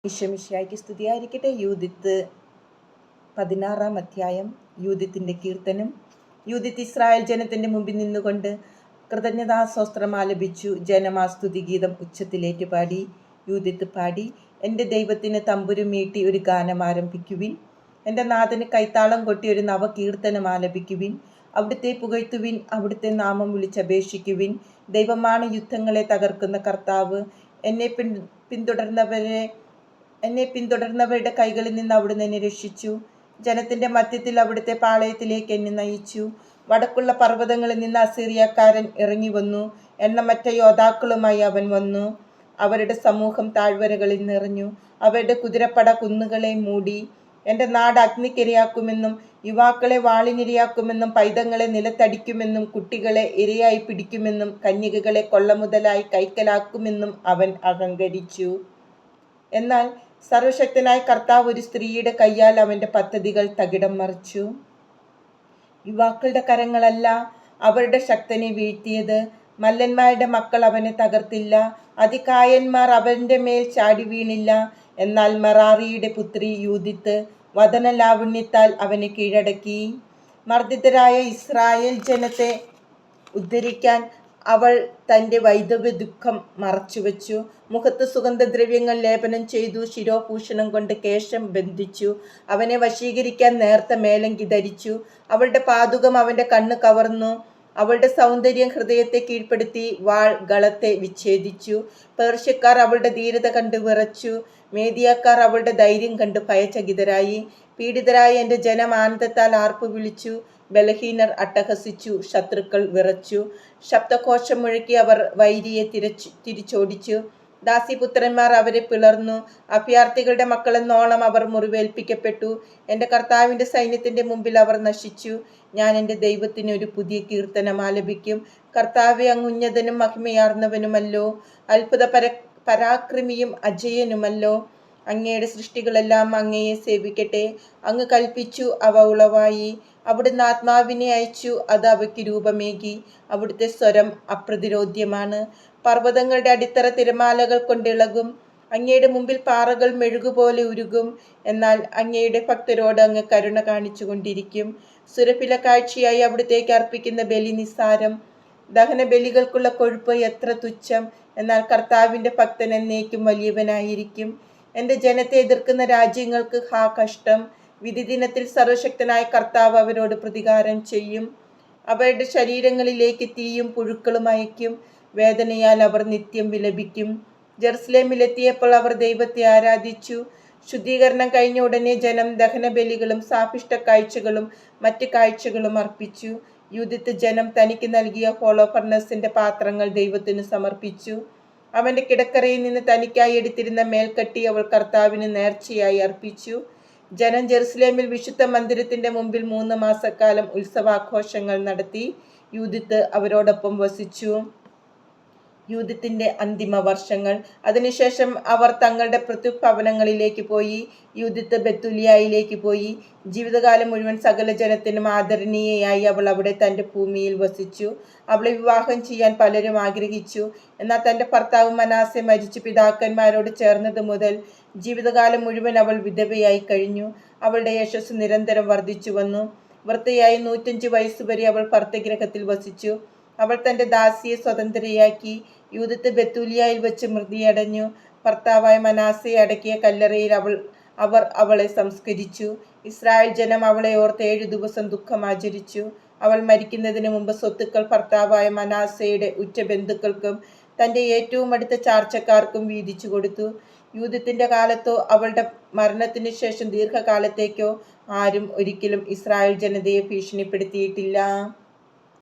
ഈശോമിശിഹായ്ക്ക് സ്തുതിയായിരിക്കട്ടെ. യൂദിത്ത് 16-ാം അധ്യായം. യൂദിത്തിൻ്റെ കീർത്തനം. യൂദിത്ത് ഇസ്രായേൽ ജനത്തിൻ്റെ മുമ്പിൽ നിന്നുകൊണ്ട് കൃതജ്ഞതാസ്തോത്രം ആലപിച്ചു. ജനം ആ സ്തുതിഗീതം ഉച്ചത്തിലേറ്റു പാടി. യൂദിത്ത് പാടി: എൻ്റെ ദൈവത്തിന് തമ്പുരു മീട്ടി ഒരു ഗാനം ആരംഭിക്കുവിൻ. എൻ്റെ നാഥന് കൈത്താളം കൊട്ടി ഒരു നവകീർത്തനം ആലപിക്കുവിൻ. അവിടുത്തെ പുകഴ്ത്തുവിൻ, അവിടുത്തെ നാമം വിളിച്ചപേക്ഷിക്കുവിൻ. ദൈവമാണ് യുദ്ധങ്ങളെ തകർക്കുന്ന കർത്താവ്. എന്നെ പിന്തുടർന്നവരുടെ കൈകളിൽ നിന്ന് അവിടുന്ന് എന്നെ രക്ഷിച്ചു. ജനത്തിൻ്റെ മധ്യത്തിൽ അവിടുത്തെ പാളയത്തിലേക്ക് എന്നെ നയിച്ചു. വടക്കുള്ള പർവ്വതങ്ങളിൽ നിന്ന് അസീറിയക്കാരൻ ഇറങ്ങി വന്നു. എണ്ണമറ്റ യോദ്ധാക്കളുമായി അവൻ വന്നു. അവരുടെ സമൂഹം താഴ്വരകളിൽ നിറഞ്ഞു. അവരുടെ കുതിരപ്പട കുന്നുകളെ മൂടി. എൻ്റെ നാട് അഗ്നിക്കിരയാക്കുമെന്നും യുവാക്കളെ വാളിനിരയാക്കുമെന്നും പൈതങ്ങളെ നിലത്തടിക്കുമെന്നും കുട്ടികളെ ഇരയായി പിടിക്കുമെന്നും കന്യകകളെ കൊള്ളമുതലായി കൈക്കലാക്കുമെന്നും അവൻ അഹങ്കരിച്ചു. എന്നാൽ സർവശക്തനായ കർത്താവ് ഒരു സ്ത്രീയുടെ കയ്യാൽ അവൻ്റെ പദ്ധതികൾ തകിടം മറിച്ചു. യുവാക്കളുടെ കരങ്ങളല്ല അവരുടെ ശക്തനെ വീഴ്ത്തിയത്. മല്ലന്മാരുടെ മക്കൾ അവനെ തകർത്തില്ല. അതികായന്മാർ അവൻ്റെ മേൽ ചാടി വീണില്ല. എന്നാൽ മെറാറിയുടെ പുത്രി യൂദിത്ത് വദനലാവണ്യത്താൽ അവനെ കീഴടക്കി. മർദ്ദിതരായ ഇസ്രായേൽ ജനത്തെ ഉദ്ധരിക്കാൻ അവൾ തൻ്റെ വൈധവ്യ ദുഃഖം മറച്ചുവെച്ചു. മുഖത്ത് സുഗന്ധദ്രവ്യങ്ങൾ ലേപനം ചെയ്തു. ശിരോഭൂഷണം കൊണ്ട് കേശം ബന്ധിച്ചു. അവനെ വശീകരിക്കാൻ നേർത്ത മേലങ്കി ധരിച്ചു. അവളുടെ പാതുകം അവൻ്റെ കണ്ണ് കവർന്നു. അവളുടെ സൗന്ദര്യം ഹൃദയത്തെ കീഴ്പ്പെടുത്തി. വാൾ ഗളത്തെ വിച്ഛേദിച്ചു. പേർഷ്യക്കാർ അവളുടെ ധീരത കണ്ട് വിറച്ചു. മേദിയക്കാർ അവളുടെ ധൈര്യം കണ്ട് ഭയചകിതരായി. പീഡിതരായ എൻ്റെ ജനം ആനന്ദത്താൽ ആർപ്പു വിളിച്ചു. ബലഹീനർ അട്ടഹസിച്ചു. ശത്രുക്കൾ വിറച്ചു. ശബ്ദഘോഷം മുഴക്കി അവർ വൈരിയെ തിരിച്ചോടിച്ചു. ദാസിപുത്രന്മാർ അവരെ പിളർന്നു. അഭയാർത്ഥികളുടെ മക്കളെന്നോണം അവർ മുറിവേൽപ്പിക്കപ്പെട്ടു. എൻ്റെ കർത്താവിൻ്റെ സൈന്യത്തിൻ്റെ മുമ്പിൽ അവർ നശിച്ചു. ഞാൻ എൻ്റെ ദൈവത്തിന് ഒരു പുതിയ കീർത്തനം ആലപിക്കും. കർത്താവെ, അങ്ങ് ഉന്നതനും മഹിമയാർന്നവനുമല്ലോ. അത്ഭുത പരാക്രമിയും അജയനുമല്ലോ. അങ്ങയുടെ സൃഷ്ടികളെല്ലാം അങ്ങയെ സേവിക്കട്ടെ. അങ്ങ് കൽപ്പിച്ചു, അവ ഉളവായി. അവിടുന്ന് ആത്മാവിനെ അയച്ചു, അത് അവയ്ക്ക് രൂപമേകി. അവിടുത്തെ സ്വരം അപ്രതിരോധ്യമാണ്. പർവ്വതങ്ങളുടെ അടിത്തറ തിരമാലകൾ കൊണ്ടിളകും. അങ്ങയുടെ മുമ്പിൽ പാറകൾ മെഴുകുപോലെ ഉരുകും. എന്നാൽ അങ്ങയുടെ ഭക്തരോട് അങ്ങ് കരുണ കാണിച്ചു കൊണ്ടിരിക്കും. സുരഭില കാഴ്ചയായി അവിടുത്തേക്ക് അർപ്പിക്കുന്ന ബലി നിസ്സാരം. ദഹന ബലികൾക്കുള്ള കൊഴുപ്പ് എത്ര തുച്ഛം. എന്നാൽ കർത്താവിൻ്റെ ഭക്തൻ എന്നേക്കും വലിയവനായിരിക്കും. എൻ്റെ ജനത്തെ എതിർക്കുന്ന രാജ്യങ്ങൾക്ക് ഹാ കഷ്ടം. വിധി ദിനത്തിൽ സർവശക്തനായ കർത്താവ് അവരോട് പ്രതികാരം ചെയ്യും. അവരുടെ ശരീരങ്ങളിലേക്ക് തീയും പുഴുക്കളും അയക്കും. വേദനയാൽ അവർ നിത്യം വിലപിക്കും. ജെറുസലേമിലെത്തിയപ്പോൾ അവർ ദൈവത്തെ ആരാധിച്ചു. ശുദ്ധീകരണം കഴിഞ്ഞ ഉടനെ ജനം ദഹനബലികളും സാപിഷ്ട കാഴ്ചകളും മറ്റ് കാഴ്ചകളും അർപ്പിച്ചു. യൂദിത്ത് ജനം തനിക്ക് നൽകിയ ഹോളോഫർണസിൻ്റെ പാത്രങ്ങൾ ദൈവത്തിന് സമർപ്പിച്ചു. അവൻ്റെ കിടക്കറയിൽ നിന്ന് തനിക്കായി എടുത്തിരുന്ന മേൽക്കട്ടി അവൾ കർത്താവിന് നേർച്ചയായി അർപ്പിച്ചു. ജനം ജെറുസലേമിൽ വിശുദ്ധ മന്ദിരത്തിൻ്റെ മുമ്പിൽ 3 മാസക്കാലം ഉത്സവാഘോഷങ്ങൾ നടത്തി. യൂദിത്ത് അവരോടൊപ്പം വസിച്ചു. യൂദിത്തിൻ്റെ അന്തിമ വർഷങ്ങൾ. അതിനുശേഷം അവർ തങ്ങളുടെ പൃഥ്വിഭവനങ്ങളിലേക്ക് പോയി. യൂദിത്ത് ബെത്തൂലിയയിലേക്ക് പോയി. ജീവിതകാലം മുഴുവൻ സകല ജനത്തിനും ആദരണീയയായി അവൾ അവിടെ തൻ്റെ ഭൂമിയിൽ വസിച്ചു. അവളെ വിവാഹം ചെയ്യാൻ പലരും ആഗ്രഹിച്ചു. എന്നാൽ തൻ്റെ ഭർത്താവ് മനാസെ മരിച്ചു പിതാക്കന്മാരോട് ചേർന്നത് മുതൽ ജീവിതകാലം മുഴുവൻ അവൾ വിധവയായി കഴിഞ്ഞു. അവളുടെ യശസ് നിരന്തരം വർദ്ധിച്ചു വന്നു. വൃദ്ധയായി 105 വയസ്സുവരെ അവൾ ഭർത്തഗൃഹത്തിൽ വസിച്ചു. അവൾ തൻ്റെ ദാസിയെ സ്വതന്ത്രയാക്കി. യൂദിത്ത് ബെത്തൂലിയയിൽ വെച്ച് മൃതിയടഞ്ഞു. ഭർത്താവായ മനാസയെ അടക്കിയ കല്ലറയിൽ അവർ അവളെ സംസ്കരിച്ചു. ഇസ്രായേൽ ജനം അവളെ ഓർത്ത് 7 ദിവസം ദുഃഖം ആചരിച്ചു. അവൾ മരിക്കുന്നതിന് മുമ്പ് സ്വത്തുക്കൾ ഭർത്താവായ മനാസയുടെ ഉറ്റ ബന്ധുക്കൾക്കും തൻ്റെ ഏറ്റവും അടുത്ത ചാർച്ചക്കാർക്കും വീതിച്ചു കൊടുത്തു. യൂദിത്തിൻ്റെ കാലത്തോ അവളുടെ മരണത്തിനു ശേഷം ദീർഘകാലത്തേക്കോ ആരും ഒരിക്കലും ഇസ്രായേൽ ജനതയെ ഭീഷണിപ്പെടുത്തിയിട്ടില്ല.